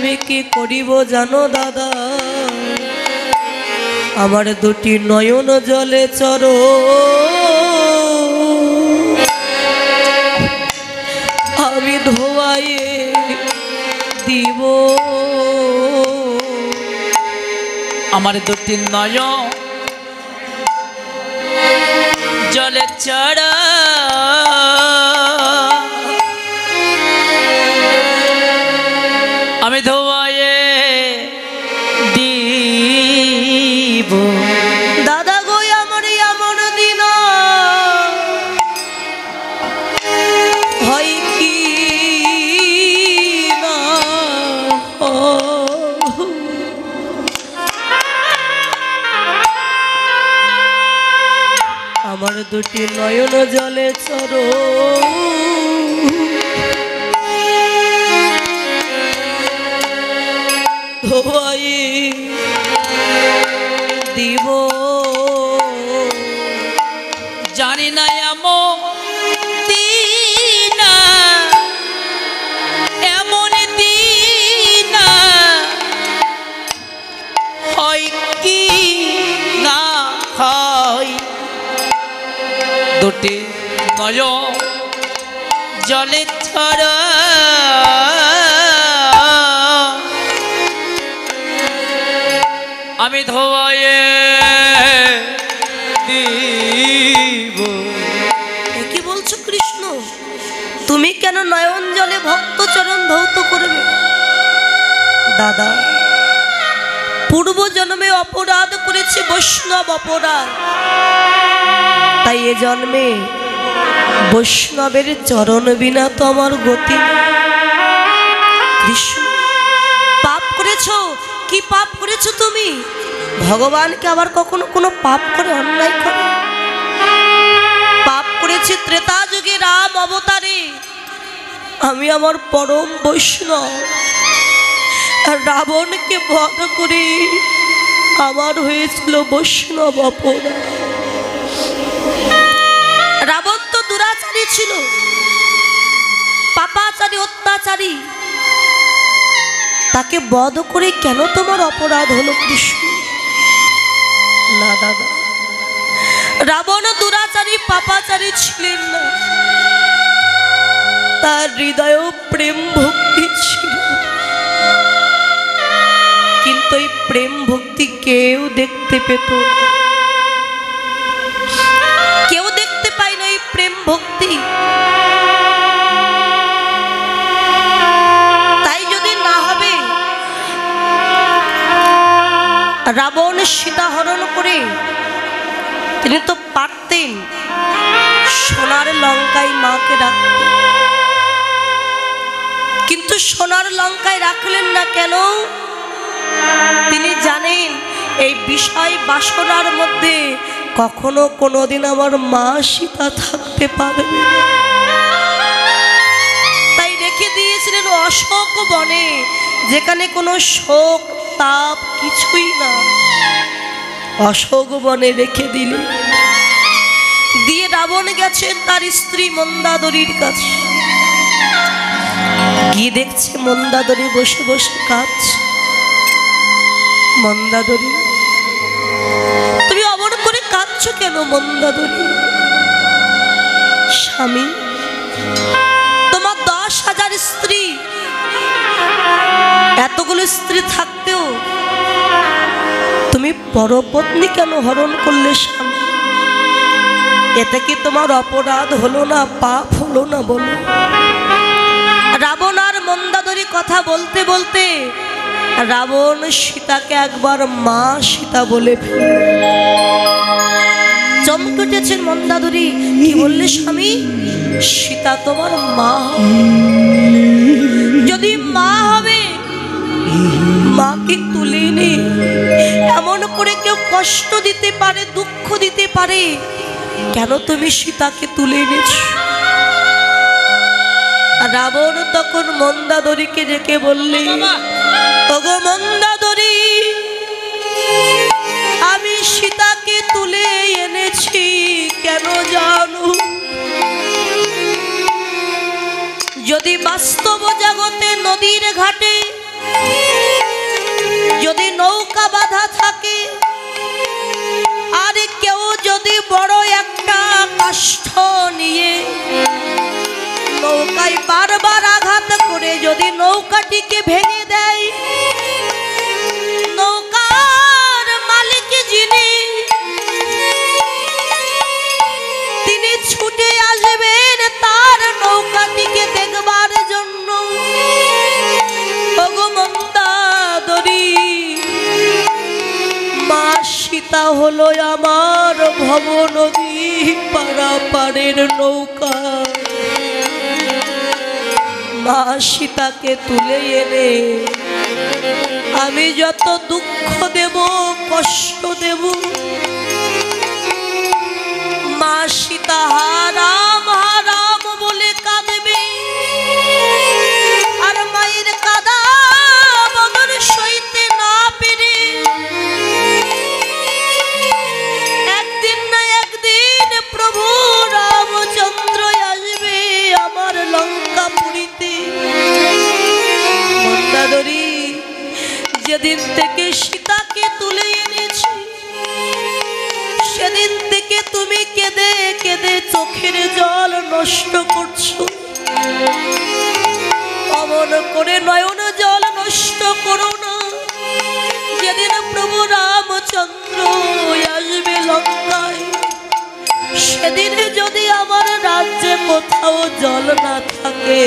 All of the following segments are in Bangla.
আমি কি করিব জানো দাদা, আমার দুটি নয়ন জলে চর আমি ধোয়াইয়ে দিব। আমার দুটি নয়ন জলে চড়া আমি ধোয়াইয়ে দিব। দাদা গো আমার এমন দিন হয় কি না, আমার দুটি নয়ন জলে চর ধোয়াই দিব। জানি না এমন দিন, এমন দিন হয় কি না হয়, দুটি নয়ন জলে ছড়া আমি ধোয়াইয়ে দিব। কি বলছো কৃষ্ণ, তুমি কেন নয়ন জলে ভক্ত চরণ ধৌত করবে? দাদা, পূর্ব জন্মে অপরাধ করেছি, বৈষ্ণব অপরাধ, তাই এ জন্মে বৈষ্ণবের চরণ বিনা তো আমার গতি। কৃষ্ণ, পাপ করেছো, কি পাপ করেছো তুমি? ভগবানকে আবার কখনো কোনো পাপ করে অন্যায় করে? পাপ করেছি ত্রেতা যুগে রাম অবতারে, আমি আমার পরম বৈষ্ণব, আর রাবণকে বধ করে আমার হয়েছিল বৈষ্ণব অপরাধ। রাবণ তো দুরাচারী ছিল, পাপাচারী, অত্যাচারী, তাকে বধ করে কেন তোমার অপরাধ হলো কৃষ্ণ? না দাদা, রাবণ দুরাচারী পাপাচারী ছিলেন না, তার হৃদয়েও প্রেম ভক্তি ছিল, কিন্তু এই প্রেম ভক্তি কেউ দেখতে পেত না, কেউ দেখতে পায় না এই প্রেম ভক্তি। তাই যদি না হবে, রাবণ সীতা হরণ করে তিনি তো পারতেন সোনার লঙ্কায় মাকে রাখতে, কিন্তু সোনার লঙ্কায় রাখলেন না কেন? তিনি জানেন এই বিষয় বাসনার মধ্যে কখনো কোনোদিন আমার মা সীতা থাকতে পারবে, তাই রেখে দিয়েছিলেন অশোক বনে, যেখানে কোনো শোক তাপ কিছুই না, অশোক বনে রেখে দিলে। দিয়ে রাবণ গেছেন তার স্ত্রী মন্দাদরীর কাছে, গিয়ে দেখছে মন্দাদরী বসে বসে কাঁদছে। মন্দাদরী, তুমি অমন করে কাঁদছো কেন মন্দাদরী? স্বামী, তোমার 10,000 স্ত্রী, এতগুলো স্ত্রী থাকতেও তুমি পরপত্নী কেন হরণ করলে স্বামী? এতে কি তোমার অপরাধ হলো না, পাপ হলো না বলো? রাবণ আর মন্দাদরী কথা বলতে বলতে রাবণ সীতাকে একবার মা সীতা বলে চমকে উঠেছেন মন্দাদরী। কি বললে স্বামী? সীতা তোমার মা? যদি মা হবে, মাকে তুলে নে। এমন করে কেউ কষ্ট দিতে পারে, দুঃখ দিতে পারে, কেন তুমি সীতাকে তুলে এনেছ? রাবণ তখন মন্দাদরীকে ডেকে বললে, ওগো মন্দাদরী, আমি সীতাকে তুলে এনেছি কেন জানো? যদি বাস্তব জগতে নদীর ঘাটে যদি নৌকা বাঁধা থাকে আর কেউ যদি বড় একটা কাষ্ঠ নিয়ে নৌকায় বারবার আঘাত করে যদি নৌকাটিকে ভেঙে দেয়, নৌকার মালিক যিনি তিনি ছুটে আসবেন তার নৌকাটিকে দেখবার জন্য। ওগো মন্দাদরি, মা সীতা হলো আমার ভব নদী পারাপারের নৌকা। মা সীতাকে তুলে এনে আমি যত দুঃখ দেব কষ্ট দেব, মা সীতা হারাম হারাম বলে কাঁদবে। আর মায়ের কাঁদা বদন সইতে না পেরে একদিন না একদিন প্রভু রামচন্দ্র আসবে আমার লঙ্কাপুরীতে। মন্দাদরি, যেদিন থেকে সীতাকে তুলে এনেছি সেদিন থেকে তুমি কেঁদে কেঁদে চোখের জল নষ্ট করছো। অমন করে নয়ন জল নষ্ট করো না। যেদিন প্রভু রামচন্দ্র আসবে লঙ্কায় সেদিন যদি আমার রাজ্যে কোথাও জল না থাকে,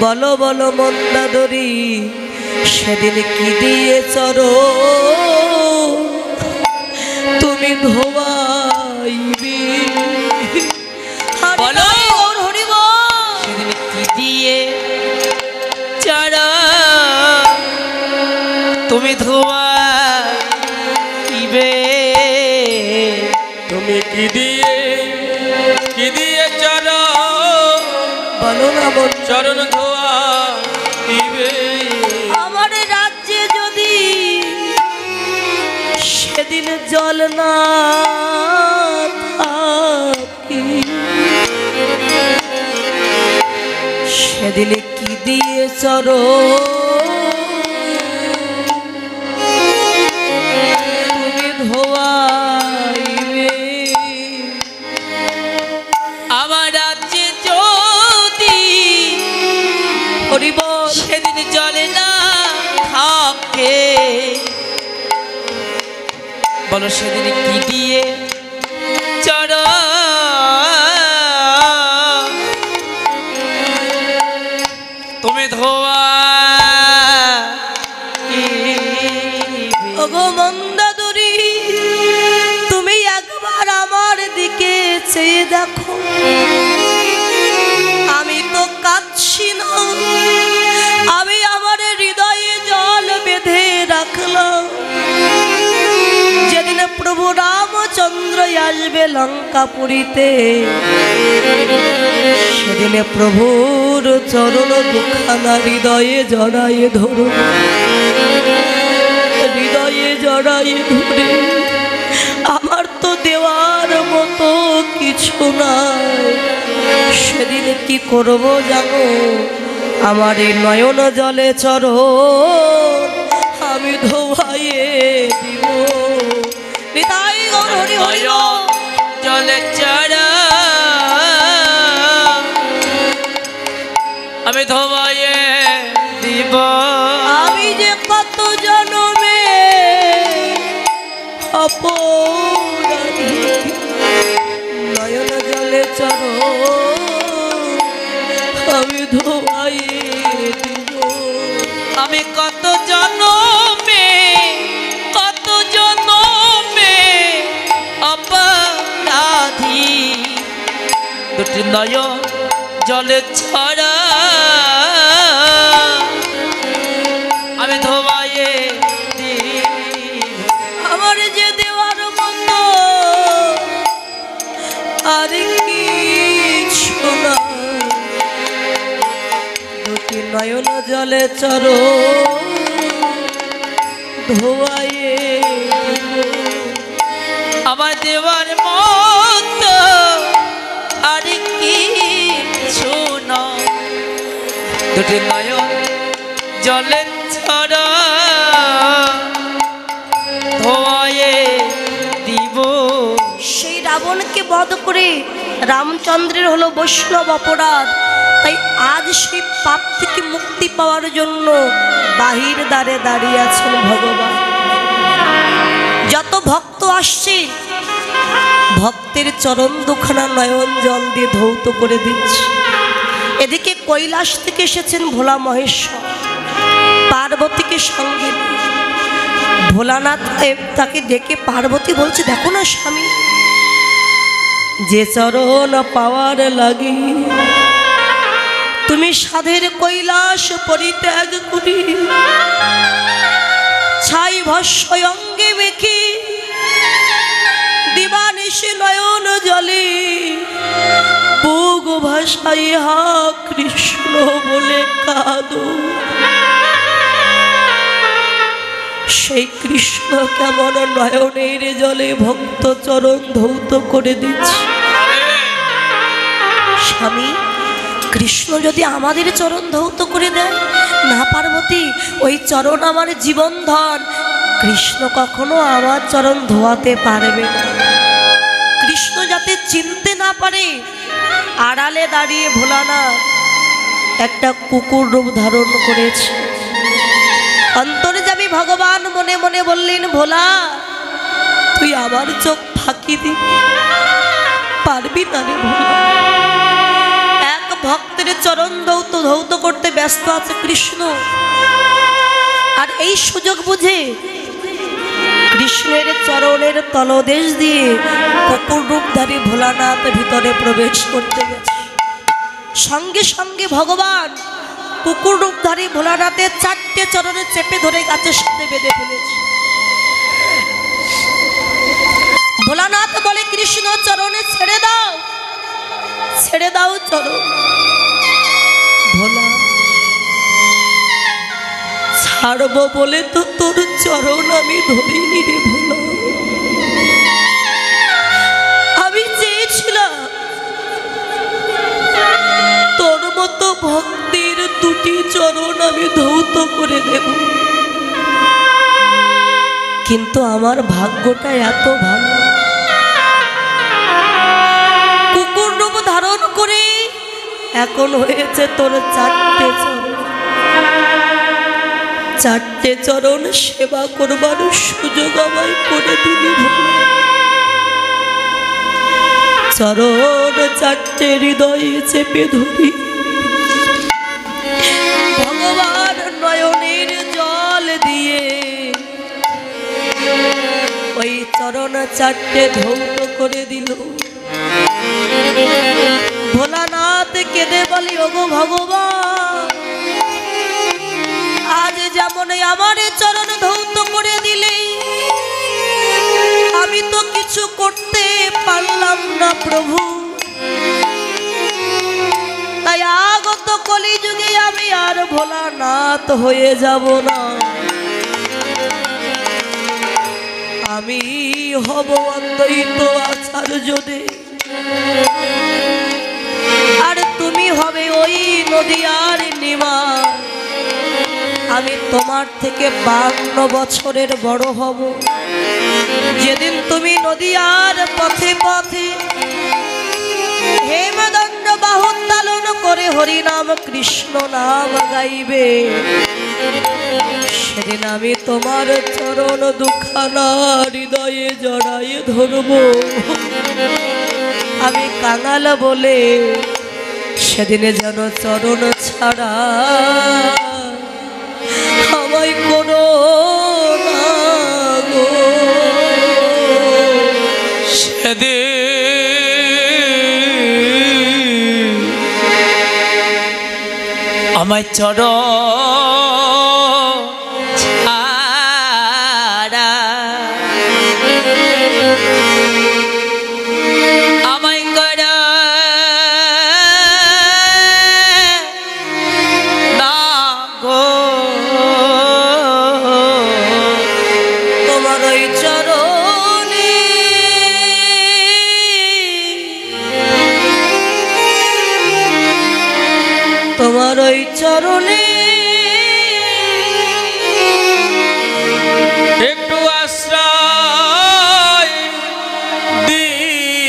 বলো বলো মন্দাদরি, সেদিন কি দিয়ে চরো তুমি ধোয়াইবে? বলো হরিব সেদিন কি দিয়ে চরো তুমি ধোয়াইবে? তুমি কি দিয়ে চরণ বলো না চরণ ধোয়াইবে? আমার রাজ্যে যদি সেদিন জল না থাকে, সেদিন কি দিয়ে চরো তুমি ধোয়াইবে? আমার রাজ্যে যদি হরিব সেদিন জলে না থাকে, বলো সেদিন কি দিয়ে চরো তুমি ধোয়াইবে? ওগো মন্দাদরি, তুমি একবার আমার দিকে চেয়ে দেখো। আমি তো কাঁদছি না, আমি আমার হৃদয়ে জল বেঁধে রাখলাম। যেদিন প্রভু রামচন্দ্র আসবে লঙ্কাপুরীতে সেদিনে প্রভুর চরণ দুখানা হৃদয়ে জড়ায়ে ধরো, হৃদয়ে জড়ায়ে ধরে। আমার তো দেওয়ার মতো কিছু নাই, সেদিন কি করব জানো? আমার এই নয়ন জলে চরণ আমি ধোয়াইয়ে দিব। নিতাই গৌর হরি হরি বল। জলে চরো আমি ধোয়াইয়ে দিব। আমি যে কত জনমে অপরাধী, নয়ন জলে চরণ আমি ধোয়াইয়ে দিব। আমি কত জনমে অপরাধী, দুটি নয়ন জলে ছড়া আমি ধোয়াইয়ে দিব। আমার যে দেওয়ার মতো আর কিছু না, দুটি নয়ন জলে চরণ ধোয়াইয়ে দিব। আমার দেওয়ার মতো আর কিছু নয়, দুটি নয়ন জলে রাবণকে বধ করে রামচন্দ্রের হলো বৈষ্ণব অপরাধ, তাই আজ সেই পাপ থেকে মুক্তি পাওয়ার জন্য বাহির দ্বারে দাঁড়িয়ে আছেন ভগবান। যত ভক্ত আসছে ভক্তের চরণ দুখানা নয়ন জল দিয়ে ধৌত করে দিচ্ছে। এদিকে কৈলাস থেকে এসেছেন ভোলা মহেশ্বর, পার্বতীকে সঙ্গে নিয়ে। ভোলানাথ তাকে ডেকে পার্বতী বলছে, দেখো না স্বামী, যে চরণ পাওয়ার লাগি তুমি সাধের কৈলাস পরিত্যাগ করি, ছাই ভস্য অঙ্গে মেখে দিবানিশি নয়ন জলে বুক ভাষাই হা কৃষ্ণ বলে কাঁদো। সেই কৃষ্ণ কেমন নয়নের জলে ভক্ত চরণ ধৌত করে দিচ্ছে। স্বামী, কৃষ্ণ যদি আমাদের চরণ ধৌত করে দেয়, না পার্বতী, ওই চরণ আমার জীবন ধন, কৃষ্ণ কখনো আমার চরণ ধোয়াতে পারবে না। কৃষ্ণ যাতে চিনতে না পারে, আড়ালে দাঁড়িয়ে ভোলানাথ একটা কুকুর রূপ ধারণ করেছে। অন্তরে যাবি ভগবান মনে মনে বললেন, ভোলা তুই আমার চোখ ফাঁকি দিবি, পারবি না রে ভোলা। এক ভক্তের চরণ ধৌত করতে ব্যস্ত আছে কৃষ্ণ, আর এই সুযোগ বুঝে কৃষ্ণের চরণের তলদেশ দিয়ে কুকুর রূপধারী ভোলানাথ ভিতরে প্রবেশ করতে গেছে। সঙ্গে সঙ্গে ভগবান কুকুর রূপধারী ভোলানাথের 4টে চরণে চেপে ধরে গাছের সাথে বেঁধে ফেলেছে। ভোলানাথ বলে, কৃষ্ণ চরণে ছেড়ে দাও, ছেড়ে দাও চরণ। ভোলা, ছাড়বো বলে তো তোর চরণ আমি ধরিনি রে ভোলা। আমি চেয়েছিলাম তোর মতো ভক্তির 2টি চরণ আমি ধৌত করে দেব, কিন্তু আমার ভাগ্যটা এত ভালো, কুকুর রূপ ধারণ করে এখন হয়েছে তোর 4টে চরণ। 4টে চরণ সেবা করবার সুযোগ আমায় করে দিলি ভোলা। চরণ 4টে হৃদয়ে চেপে ধরি ভগবান নয়নের জল দিয়ে ওই চরণ 4টে ধৌত করে দিল। ভোলানাথ কেঁদে বলি, ওগো ভগবান, আজ যেমন আমার চরণ ধৌত করে দিলে, আমি তো কিছু করতে পারলাম না প্রভু, তাই আগত কলিযুগে আমি আর ভোলানাথ হয়ে যাব না, আমি হব অদ্বৈত আচার্য দেব, আর তুমি হবে ওই নদিয়ার নিমাই। আমি তোমার থেকে 52 বছরের বড় হব। যেদিন তুমি নদিয়ার পথে পথে হেমদণ্ড বাহুত্তালন করে হরিনাম কৃষ্ণ নাম গাইবে, সেদিন আমি তোমার চরণ দুখানা হৃদয়ে জড়ায়ে ধরব। আমি কাঙাল বলে সেদিনে যেন চরণ ছাড়া আমায় কোনো না গো। সেদিন আমায় চরণ ছাড়া আমায় করা না গো। তোমার ওই চরণে তোমার ওই চরণে একটু আশ্রয় দিলে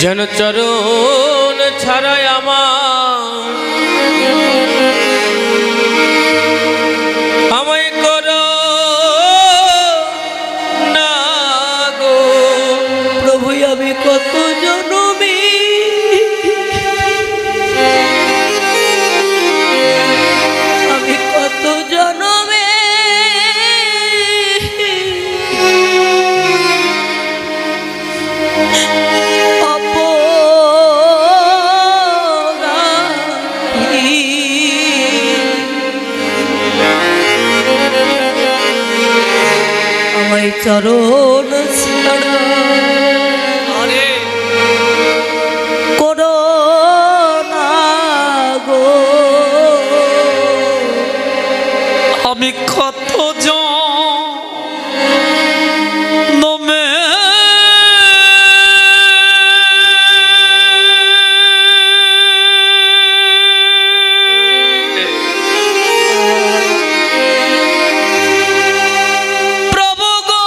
যেন চরণ ছাড়াই আমার আমায় করো না গো। প্রভু আমি কত জনমে আমি কত জনমে আমায় চরণ ছাড়া করো না গো। আমি কত জনমে প্রভু গো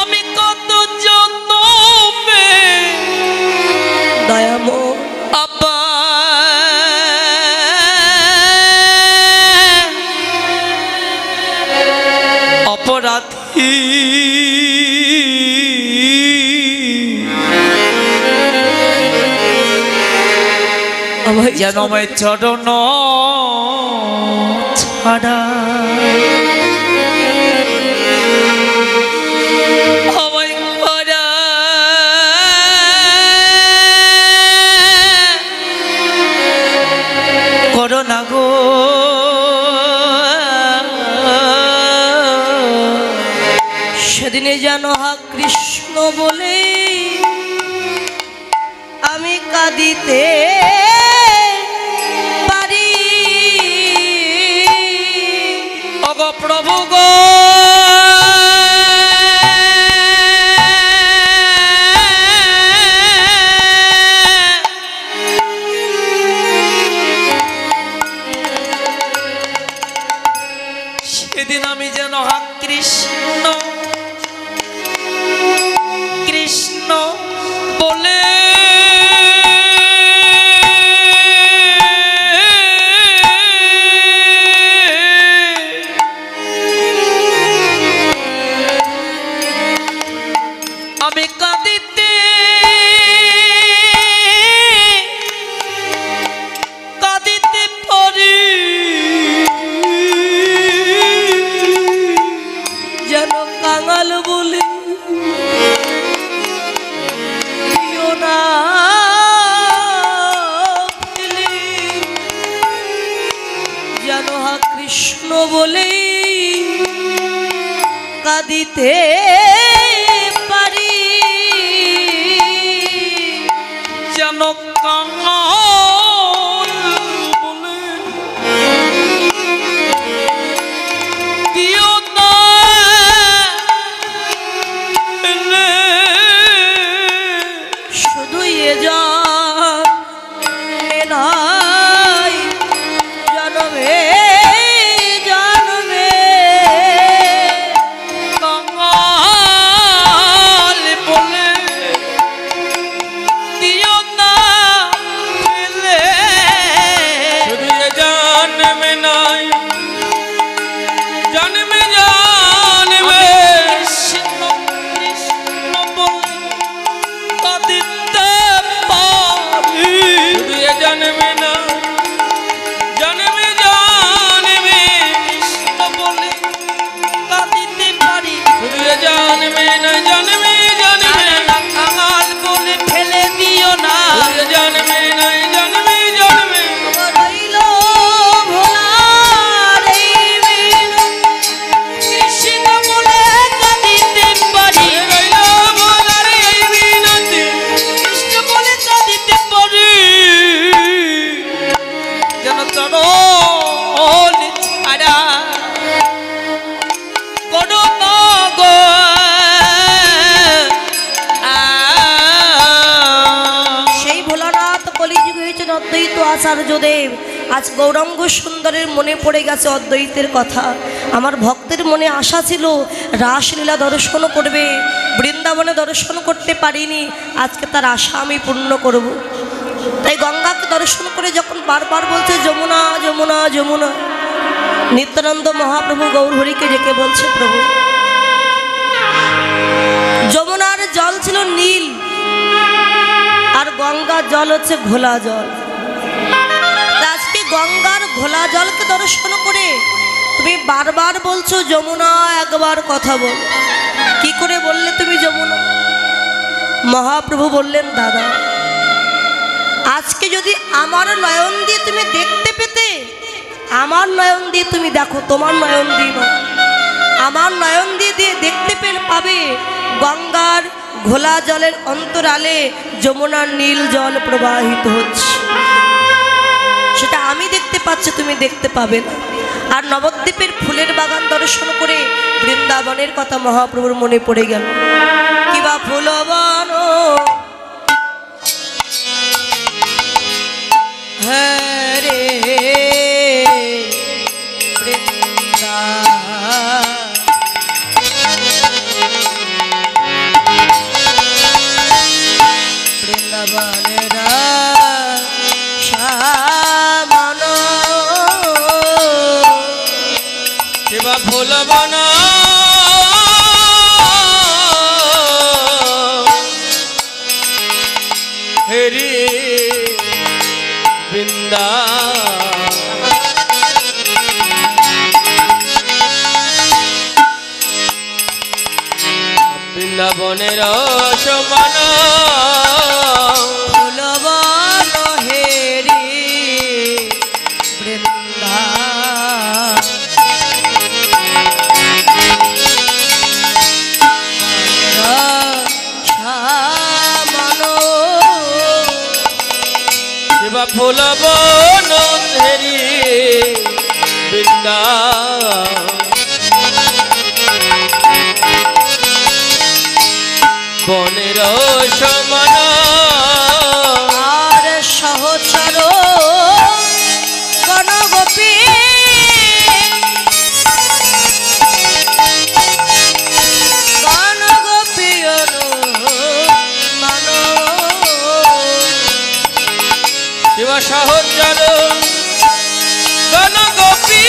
আমি কত জনমে দয়াময় আব্বা অপরাধী আমায় যেন আমায় চরণ ছাড়া আমায় করা করো না গো। সেদিনে যেন হা কৃষ্ণ বলে আমি কাঁদিতে পারি। অগো প্রভু গো সেদিন আমি যেন হা কৃষ্ণ কৃষ্ণ বলে আমি কাঁদিতে কাঁদিতে পারি। যেন কাঙাল বলে দিও না ফেলে। যেন হা কৃষ্ণ বলে কাঁদিতে পারি। যেন কাঙাল বলে দিও না ফেলে। শুধু এ নাই জনমে জনমে কাঙাল পরমাচার্যদেব আজ গৌরাঙ্গ সুন্দরের মনে পড়ে গেছে অদ্বৈতের কথা। আমার ভক্তের মনে আশা ছিল রাসলীলা দর্শন করবে, বৃন্দাবনে দর্শন করতে পারিনি, আজকে তার আশা আমি পূর্ণ করব। তাই গঙ্গাকে দর্শন করে যখন বারবার বলছে যমুনা যমুনা যমুনা, নিত্যানন্দ মহাপ্রভু গৌরহরিকে ডেকে বলছে, প্রভু যমুনার জল ছিল নীল আর গঙ্গার জল হচ্ছে ঘোলা জল। আজকে গঙ্গার ঘোলা জলকে দর্শন করে তুমি বারবার বলছো যমুনা, একবার কথা বল, কি করে বললে তুমি যমুনা? মহাপ্রভু বললেন, দাদা আজকে যদি আমার নয়ন দিয়ে তুমি দেখতে পেতে, আমার নয়ন দিয়ে তুমি দেখো, তোমার নয়ন দিয়ে নয়, আমার নয়ন দিয়ে দেখতে পাবে গঙ্গার ঘোলা জলের অন্তরালে যমুনার নীল জল প্রবাহিত হচ্ছে। সেটা আমি দেখতে পাচ্ছি, তুমি দেখতে পাবে না। আর নবদ্বীপের ফুলের বাগান দর্শন করে বৃন্দাবনের কথা মহাপ্রভুর মনে পড়ে গেল। কিবা ফুলবন হ্যাঁ রে বৃন্দাবনেরা শ্যামন কিবা ফুলবন হেরি বৃন্দা বৃন্দাবনের সমান ফুলবন হেরি বৃন্দা শ্যামন কিবা ফুলবন হেরি বৃন্দা বনের সমান আর সহচর গণগোপী গণগোপী মান কিবা সহচর গণগোপী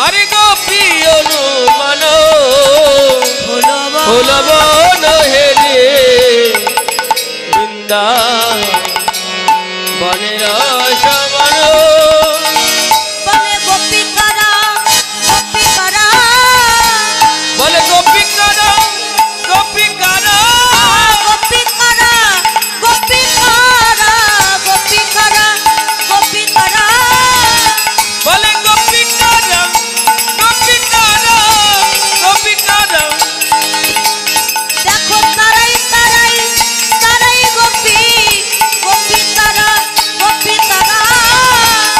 আরে গোপী অনুমান ফুলবন হেরে বৃন্দা বনের সমান বলে গোপিকারা গোপিকারা বলে গোপিকারা গোপিকারা গোপিকারা গোপিকারা গোপিকারা গোপিকারা বলে গোপিকারা গোপিকারা গোপিকারা দেখো তারাই তারাই তারাই গোপী গোপিকারা গোপিকারা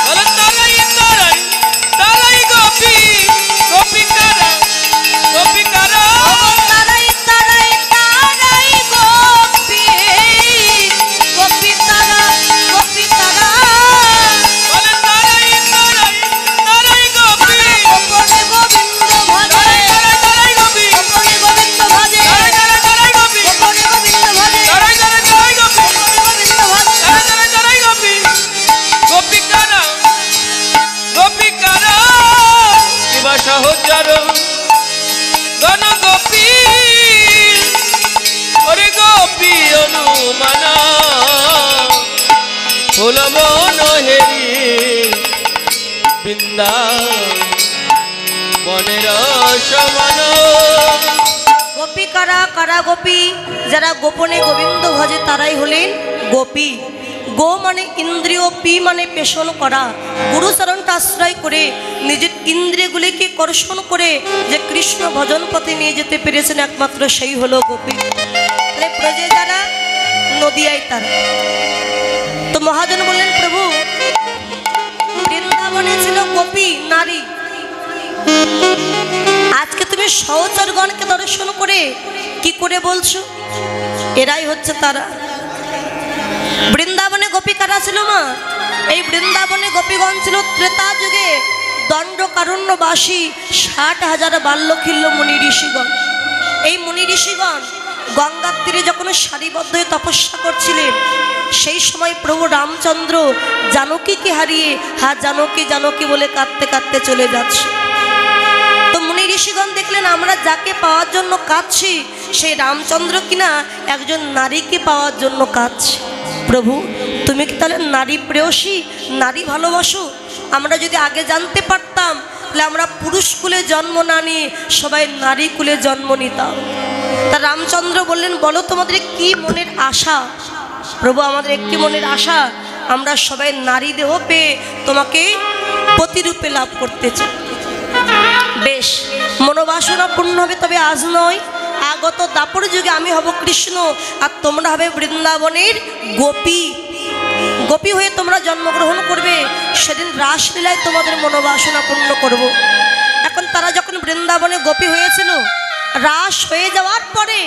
বলে তারাই তারাই তারাই গোপী গোপিকারা গোপিকারা তারাই তারাই তারাই গোপী গোপিকারা গোপিকারা বলে তারাই তারাই তারাই গোপী গোপনে গোবিন্দ ভজে তারাই গোপী গোপনে গোবিন্দ ভজে তারাই গোপী গোপনে গোবিন্দ ভজে তারাই গোপী গোপনে গোবিন্দ ভজে তারাই গোপী গোপিকারা গোপিকারা কিবা সহচর গণ গোপী ওরে গোপী অনুমান ফুলবন হেরি বৃন্দা বনের সমান গোপী কারা কারা গোপী, যারা গোপনে গোবিন্দ ভজে তারাই হলেন গোপী। গো মানে ইন্দ্রিয়, পি মানে পেশন করা। গুরুচরণটা আশ্রয় করে নিজের ইন্দ্রিয়গুলিকে কর্ষণ করে যে কৃষ্ণ ভজন পথে নিয়ে যেতে পেরেছেন একমাত্র সেই হলো গোপী। তাহলে ব্রজে যারা, নদিয়ায় তারা। তো মহাজন বললেন, প্রভু বৃন্দাবনে ছিল গোপী নারী, আজকে তুমি সহচরগণকে দর্শন করে কি করে বলছো এরাই হচ্ছে তারা? বৃন্দাবনে গোপিকারা ছিল মা? এই বৃন্দাবনে গোপীগণ ছিল ত্রেতা যুগে দণ্ডকারণ্যবাসী 60,000 বাল্যখিল্য মুনি ঋষিগণ। এই মুনি ঋষিগণ গঙ্গার তীরে যখন সারিবদ্ধ হয়ে তপস্যা করছিলেন, সেই সময় প্রভু রামচন্দ্র জানকীকে হারিয়ে জানকী জানকী বলে কাঁদতে কাঁদতে চলে যাচ্ছে। তো মুনি ঋষিগণ দেখলেন আমরা যাকে পাওয়ার জন্য কাঁদছি সেই রামচন্দ্র কিনা একজন নারীকে পাওয়ার জন্য কাঁদছে। প্রভু তুমি কি তাহলে নারী প্রেয়সী, নারী ভালোবাসো? আমরা যদি আগে জানতে পারতাম তাহলে আমরা পুরুষ কুলে জন্ম না নিয়ে সবাই নারী কুলে জন্ম নিতাম। তা রামচন্দ্র বললেন বলো তোমাদের কি মনের আশা? প্রভু আমাদের একটি মনের আশা, আমরা সবাই নারী দেহ পেয়ে তোমাকে প্রতিরূপে লাভ করতে চাই। বেশ, মনোবাসনা পূর্ণ হবে, তবে আজ নয়, আগত দাপর যুগে আমি হব কৃষ্ণ আর তোমরা হবে বৃন্দাবনের গোপী। গোপী হয়ে তোমরা জন্মগ্রহণ করবে, সেদিন রাসলীলায় তোমাদের মনোবাসনা পূর্ণ করব। এখন তারা যখন বৃন্দাবনে গোপী হয়েছিল, রাস হয়ে যাওয়ার পরে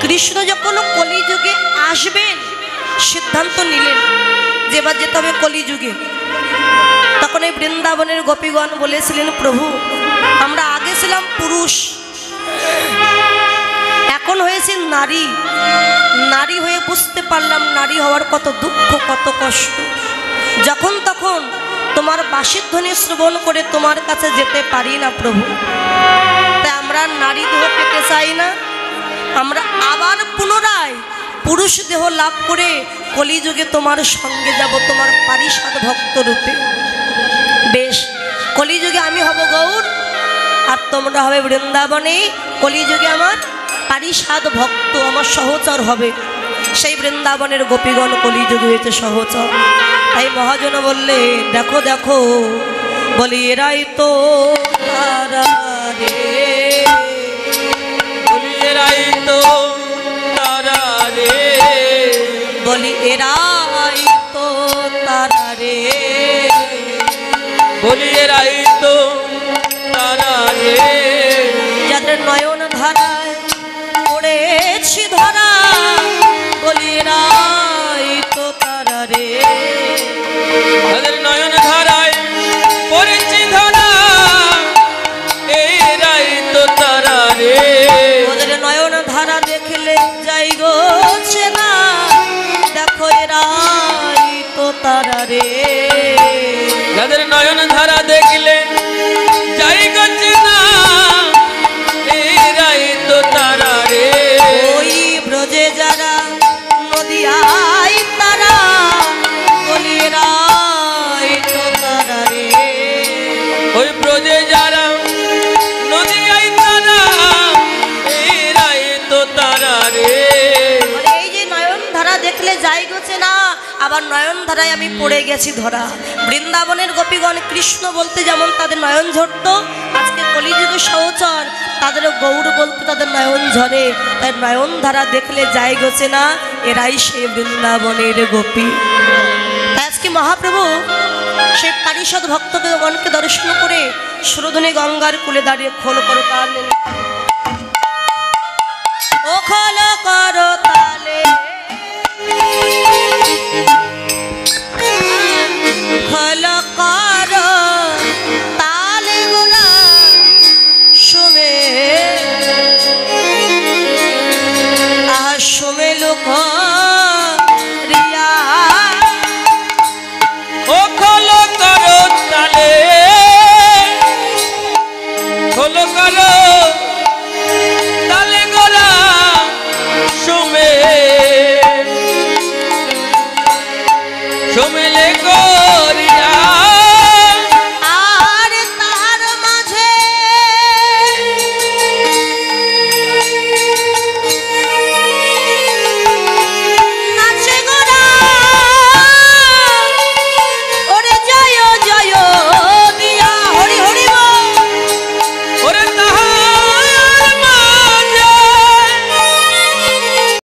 কৃষ্ণ যখন কলিযুগে আসবেন সিদ্ধান্ত নিলেন যে এবার যেতে হবে কলিযুগে। তখন এই বৃন্দাবনের গোপীগণ বলেছিলেন প্রভু আমরা আগে ছিলাম পুরুষ, এখন হয়েছে নারী। নারী হয়ে বুঝতে পারলাম নারী হওয়ার কত দুঃখ, কত কষ্ট। যখন তখন তোমার বাঁশির ধ্বনি শ্রবণ করে তোমার কাছে যেতে পারি না প্রভু। তাই আমরা নারী দেহ পেতে চাই না, আমরা আবার পুনরায় পুরুষ দেহ লাভ করে কলিযুগে তোমার সঙ্গে যাব, তোমার পারিষদ ভক্ত রূপে। বেশ, কলিযুগে আমি হব গৌর আর তোমরা হবে বৃন্দাবনে। কলিযুগে আমার পারিষদ ভক্ত আমার সহচর হবে। সেই বৃন্দাবনের গোপীগণ কলিযুগে হয়েছে সহচর। তাই মহাজন বললে দেখো দেখো, বলি এরাই তো তারা রে, বলি এরাই তো তারা রে, বলি এরাই তো তারা রে, বলি এরাই তো তারা রে, যাদের নয়ন ধারায় পড়েছি ধরা, বলি এরাই তো তারা রে, তাদের নয়ন ধারায় পড়েছি ধরা, এরাই তো তারা রে, ওদের নয়ন ধারা দেখলে যাই গো চেনা, দেখো এরাই তো তারা রে, যাদের নয়ন ধারা দেখলে যাই গেছে না, এরাই তো তারা রে, ওই ব্রজে যারা নদিয়ায় তারা, বলি এরাই তো তারা রে, ওই ব্রজে যারা নদী আই তারা, এরাই তো তারা রে, এই যে নয়ন ধারা দেখলে যাই গোছে না, আবার নয়ন ধারায় আমি পড়ে গেছি ধরা। বৃন্দাবনের গোপীগণ কৃষ্ণ বলতে যেমন তাদের নয়ন ঝরত, আজকে কলিযুগের সহচর তাদেরও গৌর বলতে তাদের নয়ন ঝরে। তাই নয়ন ধারা দেখলে যাই গোছে না, এরাই সেই বৃন্দাবনের গোপী। তাই আজকে মহাপ্রভু সেই পারিষদ ভক্তগণকে দর্শন করে সুরধুনী গঙ্গার কূলে দাঁড়িয়ে খোল করো তালে, ও খোল করো তালে, খোল করো তালে গোরা সুমে, আহা সুমে লোক রিয়া, ও খোল করো তালে, খোল করো